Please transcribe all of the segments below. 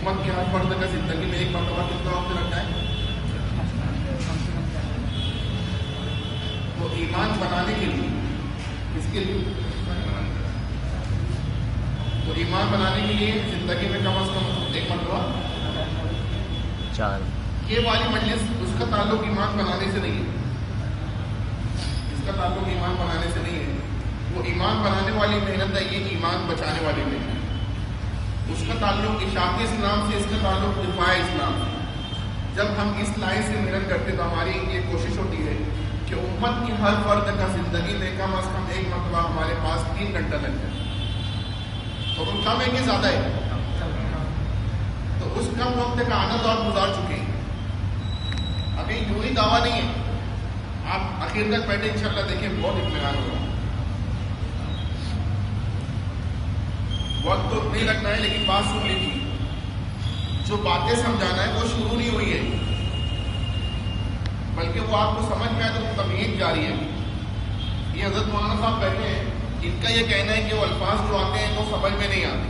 امت کے ہر فرد کا زندگی میں ایک مرتبہ کتنا وقت لگتا ہے؟ تو ایمان بنانے کے لیے کس کے لیے؟ تو ایمان بنانے کے لیے زندگی میں کم از کم ایک مرتبہ یہ والی مجلس اس کا تعلق ایمان بنانے سے نہیں ہے، اس کا تعلق ایمان بنانے سے نہیں ہے، وہ ایمان بنانے والی محنت ہے، یہ ایمان بچانے والی محنت ہے۔ اس کا تعلق اشاعت اسلام سے، اس کا تعلق دفاع اسلام سے۔ جب ہم اس لائن سے محنت کرتے تو ہماری یہ کوشش ہوتی ہے کہ امت کی ہر فرد کا زندگی میں کم از کم ایک مرتبہ ہمارے پاس 3 گھنٹہ لگ جائے، تو وہ کم ہے کہ زیادہ ہے؟ تو اس کم وقت کا آنند آپ گزار چکے ہیں، ابھی یوں ہی دعویٰ نہیں ہے، آپ آخر تک بیٹھے انشاءاللہ دیکھیں بہت اطمینان ہوگا۔ وقت تو نہیں لگنا ہے لیکن بات سن لیجیے، جو باتیں سمجھانا ہے وہ شروع نہیں ہوئی ہے، بلکہ وہ آپ کو سمجھ میں آئے تو تمہید جاری ہے۔ یہ حضرت مولانا صاحب بیٹھے ہیں، ان کا یہ کہنا ہے کہ وہ الفاظ جو آتے ہیں وہ سمجھ میں نہیں آتے،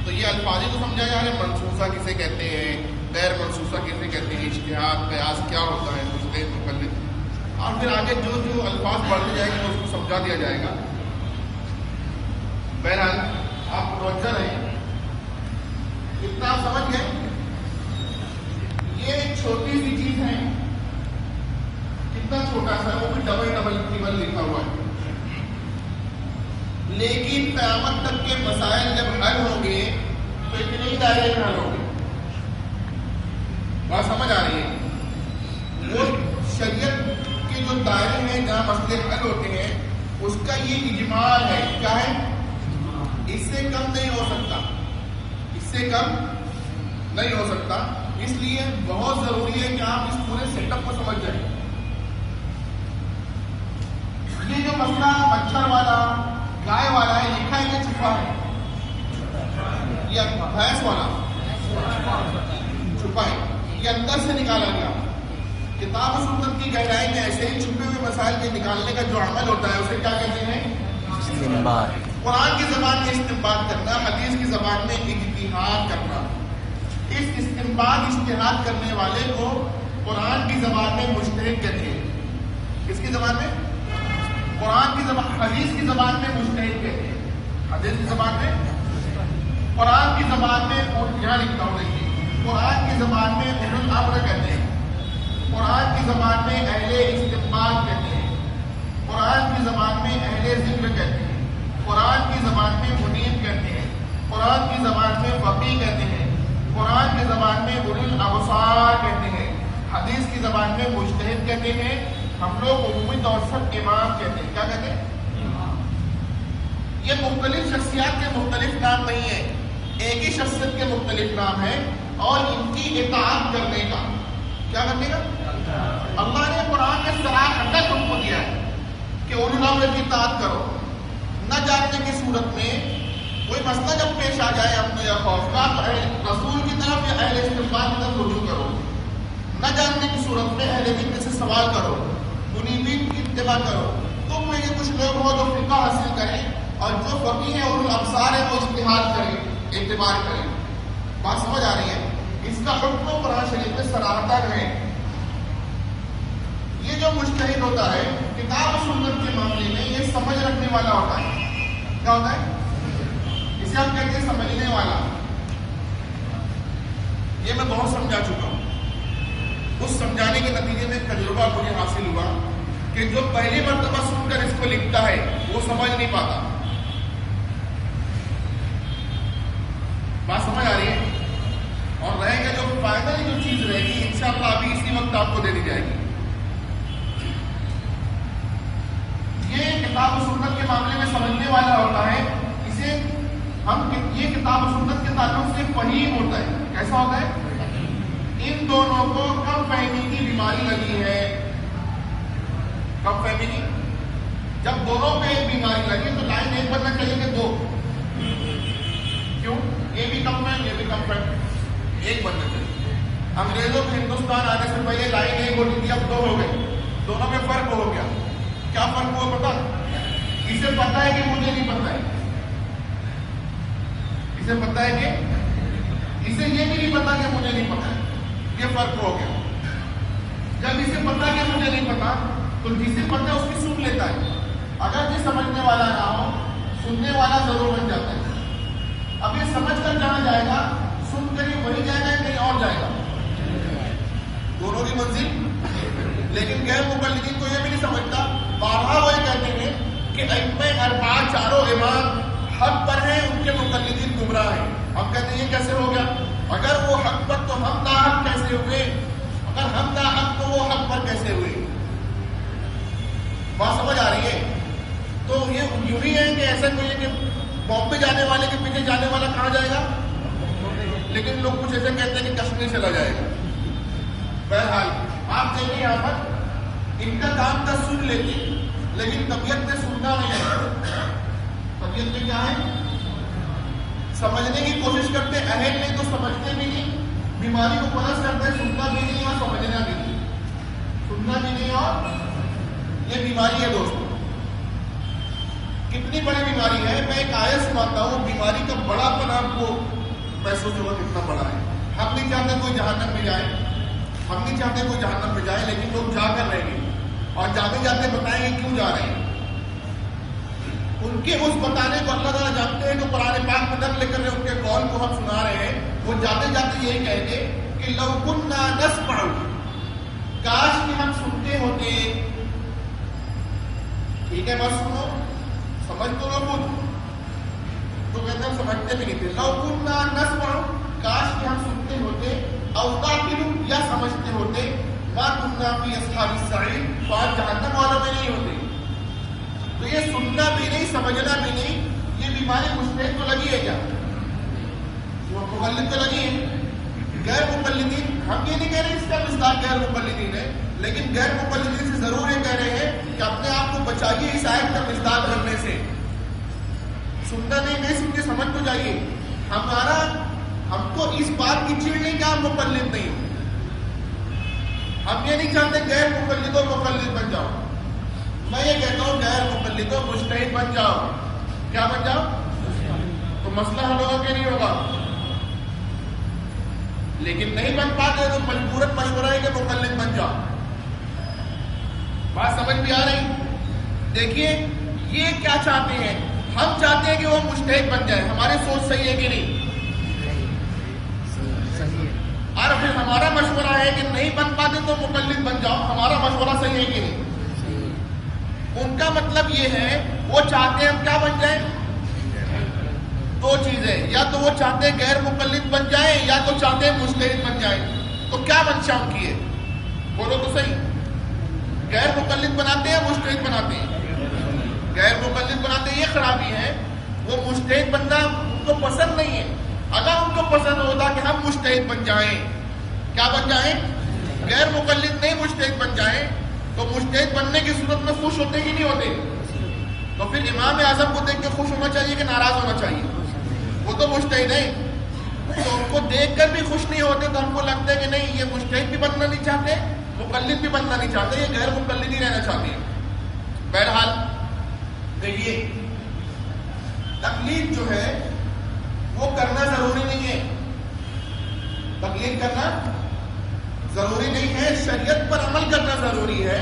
تو یہ الفاظ ہی تو سمجھا جا رہا ہے، منصوصہ کسے کہتے ہیں، غیر منصوصہ کسے کہتے ہیں، اجتہاد قیاس کیا ہوتا ہے، مجتہد مقلد، اور پھر آگے جو جو الفاظ بڑھتے جائیں گے اس کو سمجھا دیا جائے گا۔ بہرحال آپ متوجہ رہیں، اتنا آپ سمجھ گئے، یہ ایک چھوٹی سی چیز ہے، کتنا چھوٹا سا، وہ بھی ڈبل لکھا ہوا ہے، لیکن قیامت تک کے مسائل جب حل ہوں گے تو اتنے ہی دائرے میں حل ہوں گے۔ بات سمجھ آ رہی ہے؟ وہ شریعت کے جو دائرے ہیں جہاں مسئلے حل ہوتے ہیں اس کا یہ اجمال ہے، کیا ہے؟ اس سے کم نہیں ہو سکتا، اس سے کم نہیں ہو سکتا، اس لیے بہت ضروری ہے کہ آپ اس پورے سیٹ اپ کو سمجھ جائیں۔ یہ جو مسئلہ مچھر والا، گائے والا ہے، لکھا ہے کہ چھپا ہے؟ یہ بھینس والا چھپا ہے، یہ اندر سے نکالا گیا۔ کتاب و سنت کی گہرائی میں ایسے ہی چھپے ہوئے مسائل کے نکالنے کا جو عمل ہوتا ہے اسے کیا کہتے ہیں؟ استنباط۔ قرآن کی زبان میں استنباط کرنا، حدیث کی زبان میں اجتہاد کرنا۔ اس استنباط اجتہاد کرنے والے کو قرآن کی زبان میں مجتہد کہتے ہیں۔ کس کی زبان میں؟ قرآن کی زبان، حدیث کی زبان میں مجتہد کہتے ہیں، حدیث کی زبان میں، قرآن کی زبان میں، یہاں لکھتا ہوں دیکھیے، قرآن کی زبان میں اولو الامر کہتے ہیں، قرآن کی زبان میں اہل استنباط کہتے ہیں، قرآن کی زبان میں اہل ذکر کہتے ہیں، قرآن کی زبان میں منیب کہتے ہیں، قرآن کی زبان میں فقیہ کہتے ہیں، قرآن کی زبان میں اولو الابصار کہتے ہیں، حدیث کی زبان میں مجتہد کہتے ہیں، ہم لوگ عمومی طور پر امام کہتے ہیں۔ کیا کہتے ہیں؟ یہ مختلف شخصیات کے مختلف نام نہیں ہیں، ایک ہی شخصیت کے مختلف نام ہیں، اور ان کی اطاعت کرنے کا، کیا کرنے کا؟ اللہ نے قرآن میں صراحتاً حکم دیا ہے کہ اولو الامر کی اطاعت کرو۔ نہ جاننے کی صورت میں کوئی مسئلہ جب پیش آ جائے اپنے یا خوف کا تو رسول کی طرف یا اہل استنباط کی طرف رجوع کرو، نہ جاننے کی صورت میں اہل ذکر سے سوال کرو، منیبین کی اتباع کرو۔ تم میں یہ کچھ لوگ ہو جو فقہ حاصل کریں اور جو فقیہ ہیں اولو الابصار ہیں وہ اجتہاد کریں، اعتبار کریں۔ بات سمجھ آ رہی ہے؟ اس کا حکم قرآن شریف میں صراحتاً ہے۔ یہ جو مجتہد ہوتا ہے کتاب و سنت کے معاملے میں یہ سمجھ رکھنے والا ہوتا ہے۔ کیا ہوتا ہے؟ اسے ہم کہتے ہیں سمجھنے والا۔ یہ میں بہت سمجھا چکا ہوں، اس سمجھانے کے نتیجے میں تجربہ مجھے حاصل ہوا کہ جو پہلی مرتبہ سن کر اس کو لکھتا ہے وہ سمجھ نہیں پاتا۔ بات سمجھ آ رہی ہے؟ اور رہے گا جو فائنل جو چیز رہے گی انشاءاللہ ابھی اسی وقت آپ کو دے دی جائے گی۔ یہ کتاب و سنت کے معاملے میں سمجھنے والا ہوتا ہے، اسے ہم یہ کتاب و سنت کے تعلق سے فہیم ہوتا ہے۔ کیسا ہوتا ہے؟ ان دونوں کو کم فہمی کی بیماری لگی ہے۔ کم فہمی کی، جب دونوں پہ ایک بیماری لگی تو لائن ایک بننا چاہیے کہ دو؟ کیوں؟ یہ بھی کم ہے، یہ بھی کم ہے، ایک بننا چاہیے۔ انگریزوں کو ہندوستان آنے سے پہلے لائن ایک ہوتی تھی، اب دو ہو گئی، دونوں میں فرق ہو گیا۔ کیا فرق ہوا پتا؟ اسے پتا ہے کہ مجھے نہیں پتا ہے، اسے پتا ہے کہ اسے یہ بھی نہیں پتا کہ مجھے نہیں پتا ہے، یہ فرق ہو گیا۔ جب اسے پتا کہ مجھے نہیں پتا تو جسے پتا اس کی سن لیتا ہے، اگر یہ سمجھنے والا نہ ہو سننے والا ضرور بن جاتا ہے۔ اب یہ سمجھ کر جہاں جائے گا سن کر یہ وہی جائے گا کہیں اور جائے گا، دونوں کی منزل۔ لیکن غیر مقلدین کو یہ بھی نہیں سمجھتا، بارہا وہ یہ کہتے ہیں کہ ائمہ اربعہ چاروں امام حق پر ہیں، ان کے مقلدین گمراہ ہیں۔ ہم کہتے ہیں یہ کیسے ہو گیا؟ اگر وہ حق پر تو ہم ناحق کیسے ہوئے؟ اگر ہم ناحق تو وہ حق پر کیسے ہوئے؟ بات سمجھ آ رہی ہے؟ تو یہ یوں ہی ہے کہ ایسا کوئی ہے کہ بامبے جانے والے کے پیچھے جانے والا کہاں جائے گا؟ لیکن لوگ کچھ ایسے کہتے ہیں کہ کشمیر چلا جائے گا۔ بہرحال آپ دیکھیں یہاں پر ان کا کام تھا سن لیتے، لیکن طبیعت میں سننا نہیں ہے۔ طبیعت میں کیا ہے؟ سمجھنے کی کوشش کرتے، اہل نہیں تو سمجھتے بھی نہیں، بیماری کو پرس کرتے، سننا بھی نہیں اور سمجھنا بھی نہیں، سننا بھی نہیں اور یہ بیماری ہے دوستوں۔ کتنی بڑی بیماری ہے، میں ایک آیت سناتا ہوں، بیماری کا بڑا پن آپ کو محسوس ہوگا کتنا بڑا ہے۔ ہم نہیں چاہتے کوئی جہنم میں جائے، ہم نہیں چاہتے کوئی جہنم میں جائے، لیکن لوگ جا کر رہیں گے اور جاتے جاتے بتائیں گے کیوں جا رہے ہیں۔ ان کے اس بتانے کو اللہ تعالیٰ جانتے ہیں، جو قرآن پاک میں نقل کر رہے ہیں، ان کے قول کو ہم سنا رہے ہیں، وہ جاتے جاتے یہی کہیں گے کہ لو کنا نسمع، کاش کہ ہم سنتے ہوتے۔ ٹھیک ہے بس سنو، سمجھ تو لو خود، تو کہتے ہیں سمجھتے بھی نہیں تھے۔ لو کنا نسمع، کاش کہ ہم سنتے ہوتے، او نعقل، یا سمجھتے ہوتے، ما کنا فی اصحاب السعیر، تو آج جہنم والوں میں نہیں ہوتے۔ تو یہ سننا بھی نہیں سمجھنا بھی نہیں، یہ بیماری مجتہد کو لگی ہے کیا؟ وہ مقلد کو لگی ہے۔ غیر مقلدین، ہم یہ نہیں کہہ رہے اس کا مصداق غیر مقلدین ہے، لیکن غیر مقلدین سے ضرور یہ کہہ رہے ہیں کہ اپنے آپ کو بچائیے اس آیت کا مصداق کرنے سے۔ سننا نہیں سن کے سمجھ تو جائیے۔ ہم کو اس بات کی چڑ نہیں کہ آپ مقلد نہیں ہو، ہم یہ نہیں چاہتے غیر مقلد و مقلد بن جاؤ۔ میں یہ کہتا ہوں غیر مقلد و مجتہد بن جاؤ۔ کیا بن جاؤ؟ تو مسئلہ حل ہوگا کہ نہیں ہوگا؟ لیکن نہیں بن پاتے تو مجبوراً مشورہ ہے کہ مقلد بن جاؤ۔ بات سمجھ بھی آ رہی؟ دیکھیے یہ کیا چاہتے ہیں، ہم چاہتے ہیں کہ وہ مجتہد بن جائے، ہماری سوچ صحیح ہے کہ نہیں؟ اور پھر ہمارا مشورہ ہے کہ نہیں بن پاتے تو مقلد بن جاؤ، ہمارا مشورہ صحیح ہے کہ نہیں؟ ان کا مطلب یہ ہے وہ چاہتے ہیں ہم کیا بن جائیں؟ دو چیزیں، یا تو وہ چاہتے ہیں غیر مقلد بن جائیں، یا تو چاہتے ہیں مجتہد بن جائیں۔ تو کیا منشا ان کی ہے؟ بولو تو صحیح۔ غیر مقلد بناتے ہیں مجتہد بناتے ہیں؟ غیر مقلد بناتے ہیں، یہ خرابی ہے۔ وہ مجتہد بننا ان کو پسند نہیں ہے۔ اگر ان کو پسند ہوتا کہ ہم مجتہد بن جائیں، کیا بن جائیں؟ غیر مقلد نہیں مجتہد بن جائیں، تو مجتہد بننے کی صورت میں خوش ہوتے ہی نہیں ہوتے؟ تو پھر امام اعظم کو دیکھ کے خوش ہونا چاہیے کہ ناراض ہونا چاہیے؟ وہ تو مجتہد ہیں، تو ان کو دیکھ کر بھی خوش نہیں ہوتے، تو ہم کو لگتا ہے کہ نہیں یہ مجتہد بھی بننا نہیں چاہتے، مقلد بھی بننا نہیں چاہتے، یہ غیر مقلد ہی رہنا چاہتے ہیں۔ بہرحال دیکھیے تقلید جو ہے وہ کرنا ضروری نہیں ہے، تقلید کرنا ضروری نہیں ہے، شریعت پر عمل کرنا ضروری ہے۔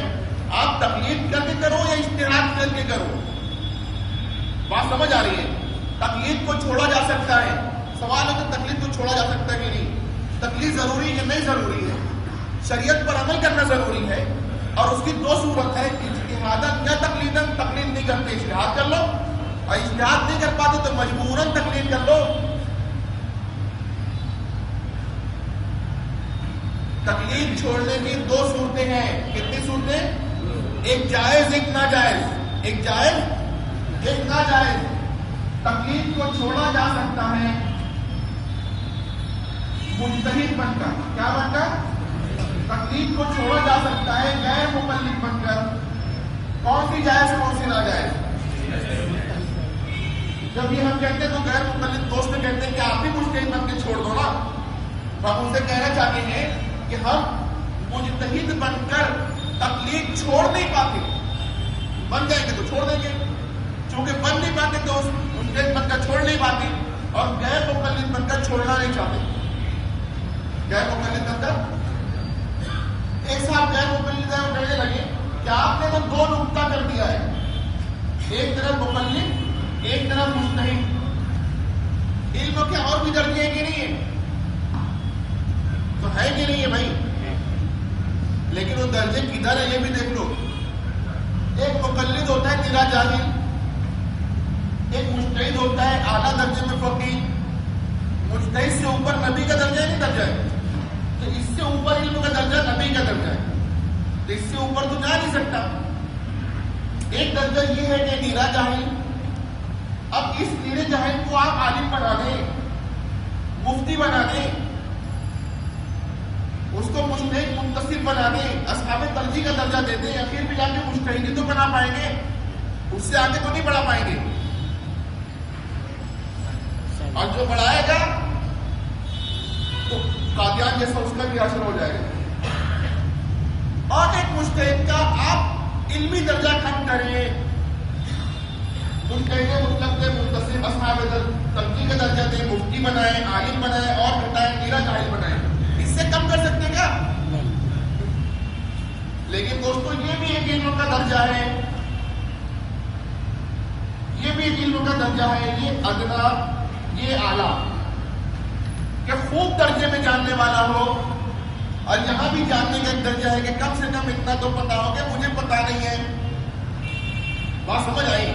آپ تقلید کر کے کرو یا اجتہاد کر کے کرو، بات سمجھ آ رہی ہے؟ تقلید کو چھوڑا جا سکتا ہے، سوال ہے کہ تقلید کو چھوڑا جا سکتا ہے کہ نہیں؟ تقلید ضروری ہے کہ نہیں ضروری ہے؟ شریعت پر عمل کرنا ضروری ہے، اور اس کی دو صورت ہے، اجتہاداً یا تقلیداً۔ تقلید نہیں کرتے اجتہاد کر لو، اور اجتہاد نہیں کر پاتے تو مجبوراً تقلید کر لو۔ تقلید چھوڑنے کی دو صورتیں ہیں، کتنی صورتیں؟ ایک جائز ایک ناجائز، ایک جائز ایک ناجائز۔ تقلید کو چھوڑا جا سکتا ہے مجتہد بن کر، کیا بن کر؟ تقلید کو چھوڑا جا سکتا ہے غیر مقلد بن کر۔ کون سی جائز کون سی ناجائز؟ جب یہ ہم کہتے ہیں تو غیر مقلد دوست کہتے ہیں کہ آپ بھی مجتہد بن کے چھوڑ دو نا، ہم ان سے کہنا چاہتے ہیں کہ ہم مجتہد بن کر تقلید چھوڑ نہیں پاتے، بن جائیں گے تو چھوڑ دیں گے، چونکہ بن نہیں پاتے تو مجتہد بن کر چھوڑ نہیں پاتے، اور غیر مقلد بن کر چھوڑنا نہیں چاہتے۔ غیر مقلد درجہ. ایک صاحب غیر مقلد ہے، وہ کہنے لگے کہ آپ نے تو دو نقطہ کر دیا ہے، ایک طرف مقلد ایک طرف مجتہد. علم کے اور بھی درجے ہیں کہ نہیں ہے؟ تو ہے کہ نہیں ہے بھائی؟ لیکن وہ درجے کدھر ہے یہ بھی دیکھ لو. ایک مقلد ہوتا ہے نرا جاہل، ایک مجتہد ہوتا ہے اعلیٰ درجے میں فقیہ. مجتہد سے اوپر نبی کا درجہ نہیں درجہ ہے، تو اس سے اوپر علم کا درجہ نبی کا درجہ ہے، تو اس سے اوپر تو جا نہیں سکتا. ایک درجہ یہ ہے کہ نرا جاہل. اب اس نیرے جاہل کو آپ عالم بنا دیں، مفتی بنا دیں، اس کو مجتہد منتصب بنا دیں، اصحاب ترجیح کا درجہ دے دیں، اخیر بھی جا کے مجتہد تو بنا پائیں گے، اس سے آگے تو نہیں بڑھا پائیں گے. اور جو بڑھائے گا تو قادیان جیسا اس کا بھی اثر ہو جائے گا. اور ایک مجتہد کا آپ علمی درجہ کم کریں، مجتہد مطلق دیں، منتصب اصحاب ترجیح کا درجہ دیں، مفتی بنائیں، عالم بنائیں، اور گھٹائیں، نیرا جاہل بنائیں. اس سے کم کر سکتے کیا؟ لیکن دوستو یہ بھی ایک علم کا درجہ ہے، یہ بھی ایک علم کا درجہ ہے. یہ ادنا، یہ اعلیٰ، کہ خوب درجے میں جاننے والا ہو. اور یہاں بھی جاننے کا ایک درجہ ہے کہ کم سے کم اتنا تو پتا ہو کہ مجھے پتا نہیں ہے. بات سمجھ آئی؟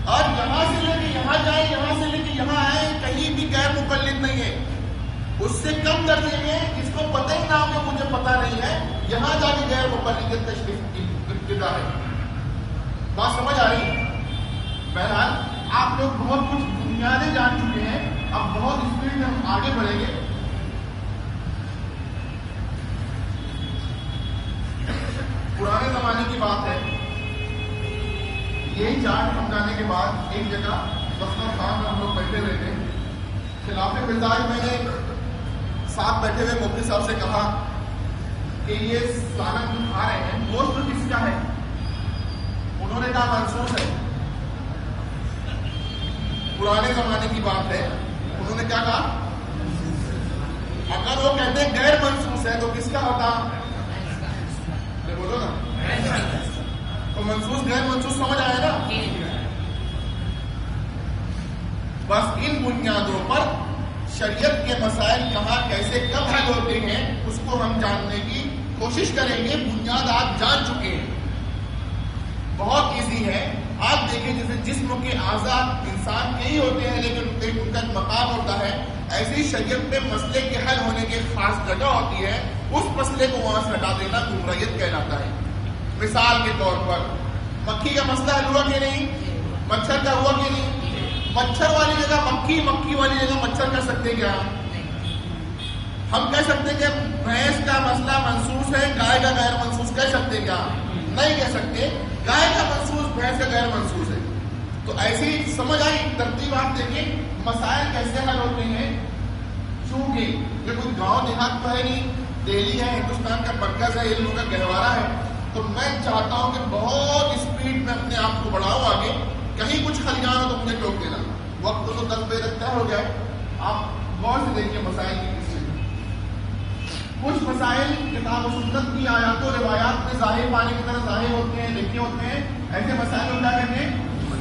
اور یہاں سے لے کے یہاں جائیں، یہاں سے لے کے یہاں آئے، کہیں بھی غیر مقلد نہیں ہے. اس سے کم درجے میں جس کو پتہ ہی نہ ہو کہ مجھے پتا نہیں ہے، یہاں جا کے غیر مقلد تشریف ابتدا ہے. بات سمجھ آ رہی؟ بہرحال آپ لوگ بہت کچھ بنیادیں جان چکے ہیں، اب بہت اسپیڈ میں ہم آگے بڑھیں گے. پرانے زمانے کی بات ہے، یہی چارٹ سمجھانے کے بعد ایک جگہ دفتر خان میں ہم لوگ بیٹھے ہوئے تھے. خلاف مزاج میں نے ساتھ بیٹھے ہوئے مفتی صاحب سے کہا کہ یہ سالن جو کھا رہے ہیں گوشت کس کا ہے؟ انہوں نے کہا منسوخ ہے. پرانے زمانے کی بات ہے. انہوں نے کیا کہا؟ اگر وہ کہتے ہیں غیر منسوخ ہے تو کس کا ہوتا؟ بولو نا. تو منسوخ غیر منسوخ سمجھ آیا نا؟ بس ان بنیادوں پر شریعت کے مسائل کہاں کیسے کب حل ہوتے ہیں اس کو ہم جاننے کی کوشش کریں گے. بنیاد آپ جان چکے ہیں، بہت ایزی ہے. آپ دیکھیں جیسے جسم کے اعضاء انسان کے ہی ہوتے ہیں لیکن ان کا مقام ہوتا ہے، ایسے ہی شریعت میں مسئلے کے حل ہونے کی خاص جگہ ہوتی ہے. اس مسئلے کو وہاں سے ہٹا دینا گمراہیت کہلاتا ہے. مثال کے طور پر مکھی کا مسئلہ حل ہوا کہ نہیں؟ مچھر کا ہوا کہ نہیں؟ مچھر والی جگہ مکھی، مکھی والی جگہ مچھر کہہ سکتے کیا؟ ہم کہہ سکتے کہ بھینس کا مسئلہ منسوخ ہے، گائے کا غیر منسوخ کہہ سکتے کیا؟ نہیں کہہ سکتے. گائے کا منسوخ، بھینس کا غیر منسوخ ہے. تو ایسی سمجھ آئی ترتیب. آپ دیکھیں مسائل کیسے حل ہوتے ہیں. چونکہ یہ کوئی گاؤں دیہات تو ہے نہیں، دہلی ہے، ہندوستان کا مرکز ہے، علم کا گہوارہ ہے. تو میں چاہتا ہوں کہ بہت اسپیڈ میں اپنے آپ کو بڑھاؤں آگے. کہیں کچھ خلیان ہو تو مجھے ٹوک دینا. وقت تو 10 بجے تک طے ہو گیا. آپ غور سے دیکھیے مسائل کی قسمیں. کچھ مسائل کتاب و سنت کی آیات و روایات میں ظاہر پانے کی طرح ظاہر ہوتے ہیں، لکھے ہوتے ہیں. ایسے مسائل کو کیا کہتے ہیں؟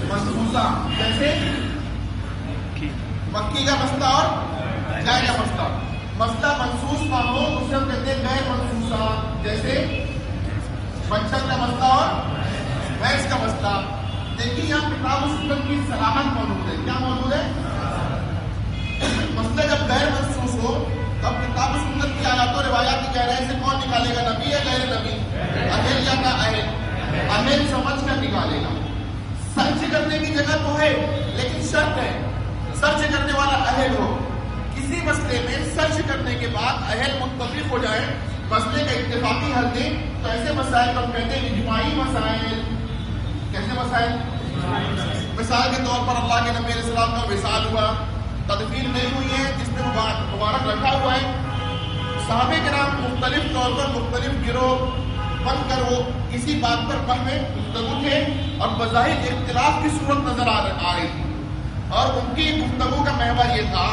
منسوخہ. جیسے مکی کا مسئلہ اور گائے کا مسئلہ. مسئلہ منسوخ نہ ہو اسے ہم کہتے ہیں غیر منسوخہ. جیسے مچھر کا مسئلہ اور بھینس کا مسئلہ. دیکھیے یہاں کتاب و سنت کی صلاحت موجود ہے. کیا موجود ہے؟ مسئلہ جب غیر منسوخ ہو تب کتاب و سنت کی آیات و روایات کی گہرائی سے کون نکالے گا؟ نبی یا غیر نبی؟ اہل یا نہ اہل؟ اہل سمجھ کر نکالے گا. سرچ کرنے کی جگہ تو ہے لیکن شرط ہے سرچ کرنے والا اہل ہو. کسی مسئلے میں سرچ کرنے کے بعد اہل متفق ہو جائے، مسئلے کا اتفاقی حل دیں، تو ایسے مسائل کو ہم کہتے ہیں اجماعی مسائل. کیسے مسائل؟ مثال کے طور پر اللہ کے نبی علیہ السلام کا وصال ہوا، تدفین نہیں ہوئی ہے، جس میں مبارک رکھا ہوا ہے. صحابہ کرام مختلف طور پر مختلف گروہ بن کر وہ کسی بات پر فہم گفتگو تھے اور بظاہر اختلاف کی صورت نظر آ رہی تھی، اور ان کی گفتگو کا محور یہ تھا